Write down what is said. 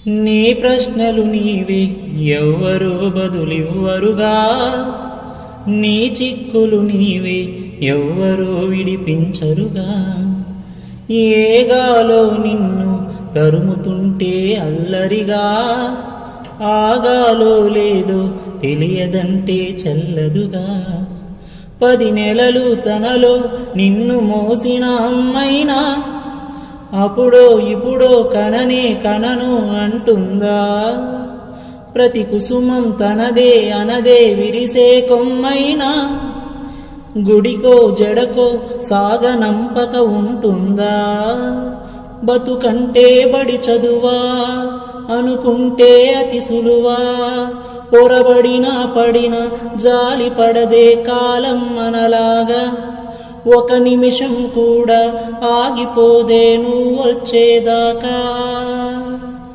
నీ ప్రశ్నలు నీవే ఎవ్వరూ బదులివ్వరుగా, నీ చిక్కులు నీవే ఎవ్వరూ విడిపించరుగా. ఏగాలో నిన్ను తరుముతుంటే అల్లరిగా, ఆగాలో లేదో తెలియదంటే చెల్లదుగా. 10 నెలలు తనలో నిన్ను మోసిన అమ్మైనా, అప్పుడో ఇప్పుడో కనను అంటుందా. ప్రతి కుసుమం తనదే అనదే విరిసే కొమ్మైనా, గుడికో జడకో సాగనంపక ఉంటుందా. బతుకంటే బడి చదువా అనుకుంటే అతి సులువా, పొరబడినా పడినా జాలి పడదే కాలం మనలాగా. ఒక నిమిషం కూడా ఆగిపోదే నువ్వు వచ్చేదాకా.